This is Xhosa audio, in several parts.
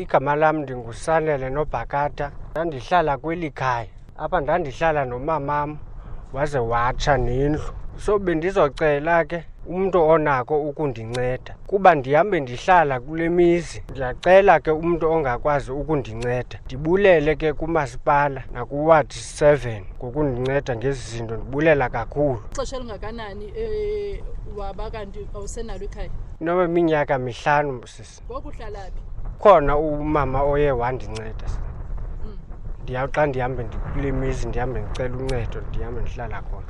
Igama lam ndinguSanele Nobhakata. Ndandihlala kweli khaya apha, ndandihlala nomamam waze watsha nendlu. So bendizocela ke umntu onako ukundinceda kuba ndihambe ndihlala kule mizi. Ndiyacela ke umntu ongakwazi ukundinceda. Ndibulele ke kumasipala nakuWard 7 ngokundinceda ngezi zinto, ndibulela kakhulu. Ixesha elingakanani waba kanti awusenalo ikhaya? Inoba iminyaka 5 sisi. Ngoku uhlala phi? Khona umama oye wandinceda. Xa ndihambe kule mizi ndihambe ndicela uncedo, ndihambe ndihlala khona.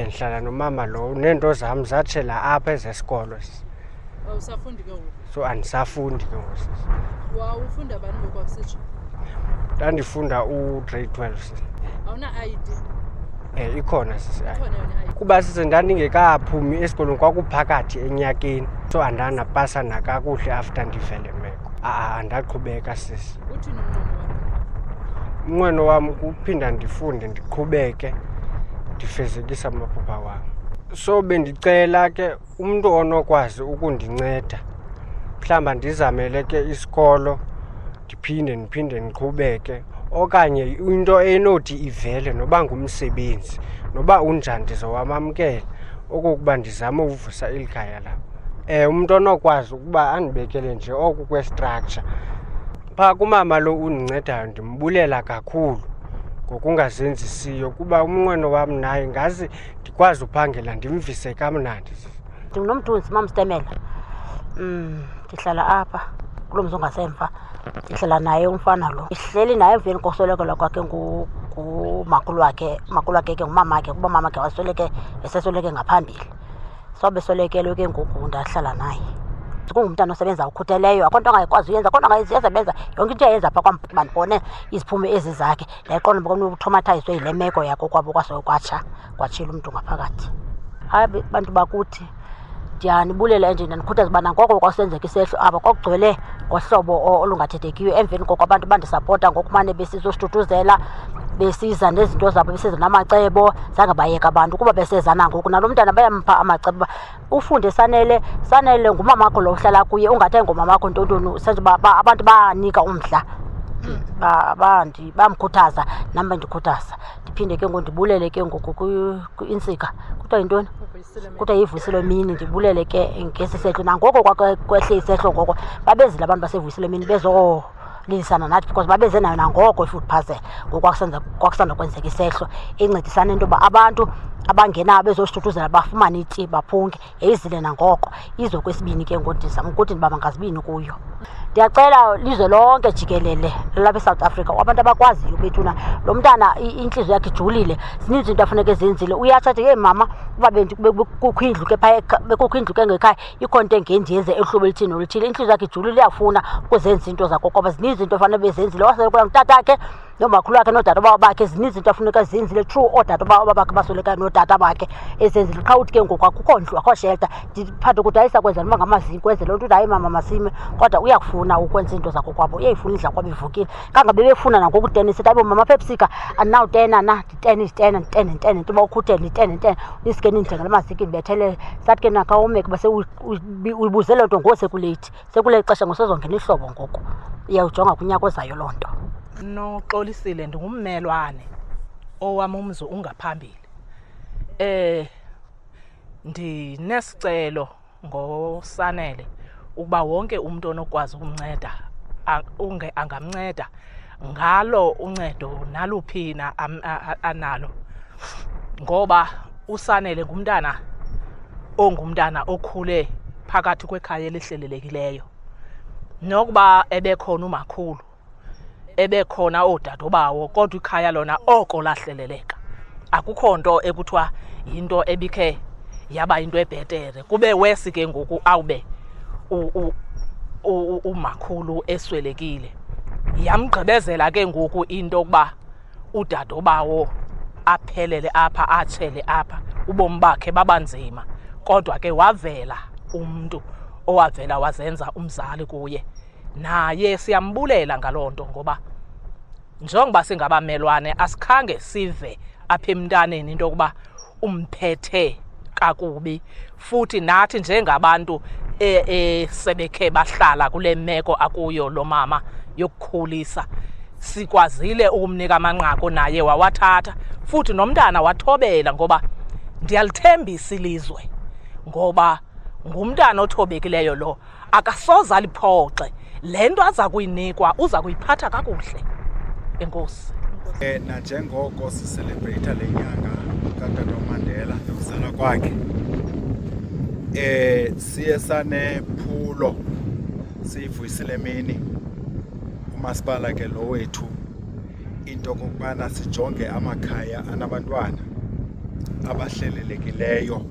Ndihlala nomama lo, neento zam zatshela apha ezesikolo. Awusafundi ke ngoku? So andisafundi ke ngoku sisi. Wawufunda bani ngoku akusitsho? Ndandifunda ugrade 12 sisi. Awuna-ID? Ikhona sisi. Ikhona yona i-ID? Kuba sisi ndandingekaphumi esikolweni, kwakuphakathi enyakeni, so andanapasa nakakuhle after ndivele meko. Andaqhubeka sisi. Uthini umnqweno wakho? Umnqweno wam kuphinda ndifunde, ndiqhubeke, ndifezekise amaphupha wam. So bendicela ke umntu onokwazi ukundinceda, mhlawumbi ndizamele ke isikolo ndiphinde ndiqhubeke, okanye into enothi ivele noba ngumsebenzi, noba unjani ndizowamamkela okokuba ndizame uvusa eli khaya lam. Umntu onokwazi ukuba andibekele nje oku kwe-structure. Phaa kumama lo undincedayo ndimbulela kakhulu ngokungazenzisiyo, kuba umnqweno wam naye ngaze ndikwazi uphangela ndimvise kamnandi. NdinguNomthunzi MamStemela. Ndihlala apha kulo mzi ongasemva. Ndihlala naye umfana lo. Ndihleli naye emveni kokuswelekelwa kwakhe ngumakhulu wakhe ke ngumamakhe, kuba mamakhe esesweleke ngaphambili. So beswelekelwe ke ngoku ndahlala naye. Kungumntana osebenza ukhutheleyo, akho nto angayikwazi uyenza, akho nto angayisebenza, yonke into iyayenza phaa kwam. Bandibone iziphumo ezi zakhe, ndayiqonda uba utraumatizwe yile meko yakho kwabo kwaso kwatshila umntu ngaphakathi. Hayi bantu bakuthi, ndiyanibulela enje, ndanikhuthaza uba nangoko kwasenzeka isehlo apha kwakugcwele ngohlobo olungathethekiyo. Emveni koko abantu bandisapota ngokumane besizosithuthuzela, besiza nezinto zabo, besiza namacebo. Zange bayeka abantu kuba beseza nangoku nalo mntana bayampha amacebo. Ufunde Sanele ngumamakho lo uhlala kuye, ungathi ngumamakho ntontoni. Senje uba abantu banika umdla, bamkhuthaza, nam bandikhuthaza. Ndiphinde ke ngoku ndibulele ke ngoku kwi-Intsika, kuthiwa yintoni, kuthiwa yiVuyisile Mini. Ndibulele ke ngesi sehlo, nangoko kwehle isehlo ngoko babezile abantu baseVuyisile Mini lilisana nathi because babeze nayo nangoko i-food parcel kwakusanda kwenzeka isehlo, incedisana into yoba abantu abangenayo bezosithuthuzela bafumane iti baphunge. Yayizile nangoko. Izo kwesibini ke ngoku ndizama ukuthi ndiba mangazibini kuyo. Ndiyacela lizwe lonke jikelele lalapha eSouth Africa, abantu abakwaziyo bethuna lo mntana intliziyo yakhe ijulile, zininzi into afuneka ezenzile. Uyatsho athi, mama, uba kukho indlu ke phaya, bekukho indlu ke ngekhaya, ikho nto engendiyenze ehlobo elithini nolithile. Intliziyo yakhe ijulile, iyafuna ukuzenza into zakho ngoba zininzi into afanele bezenzile. Waswelekela ngutatakhe nomakhulu wakhe noodade bawo bakhe, zininzi into afuneka zenzile. True, oodade bawo bakhe baswelekayo nootata bakhe ezenzile. Qha uthi ke ngoku akukho ndlu, akho shelter. Ndiphathe ukuthi ayisakwenza noba ngamaziko enzele nto, uthi hayi mama masime, kodwa uyakufuna ukwenza into zakho kwabo, uyayifuna indla kwabo ivukile. Kangabe befuna nangoku teni sithi, hayibo mama Pepsika andinawutena na, nditene into uba ukhuthele nditene niske nindithengele amaziko ndibethelele. Sathi ke nakawomeke base uyibuzele nto ngoku sekuleli xesha ngosezongena ihlobo ngoku. Iyawujonga kunyaka ozayo loo nto. Noxolisile, ndingummelwane owam umzi ungaphambili. Ndinesicelo ngoSanele ukuba wonke umntu onokwazi ukumnceda angamnceda ngalo uncedo naluphi na analo, ngoba uSanele ngumntana okhule phakathi kwekhaya elihlelelekileyo. Nokuba ebekhona umakhulu, ebekhona oodadobawo, kodwa ikhaya lona oko lahleleleka. Akukho nto ekuthiwa yinto ebikhe yaba into ebhetere. Kube wesi ke ngoku awube umakhulu eswelekile. Yamgqibezela ke ngoku into yokuba udadobawo aphelele apha, atshele apha, ubomi bakhe babanzima. Kodwa ke wavela umntu owavela wazenza umzali kuye. Naye siyambulela ngaloo nto, ngoba njengoba singabamelwane asikhange sive apha emntaneni into yokuba umphethe kakubi. Futhi nathi njengabantu sebekhe bahlala kule meko akuyo lo mama yokukhulisa, sikwazile ukumnika amanqaku naye wawathatha, futhi nomntana wathobela, ngoba ndiyalithembisa ilizwe, ngoba ngumntana othobekileyo lo, akasoze aliphoxe. Le nto aza kuyinikwa uza kuyiphatha kakuhle. Enkosi. Nanjengoko siselebreyitha le nyanga kaTata uMandela nokuzalwa kwakhe, siye sanephulo siyivuyisile mini umasipala ke lo wethu into kokubana sijonge amakhaya anabantwana abahlelelekileyo,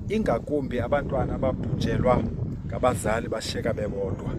ingakumbi abantwana ababhujelwa ngabazali bashiyeka bebodwa.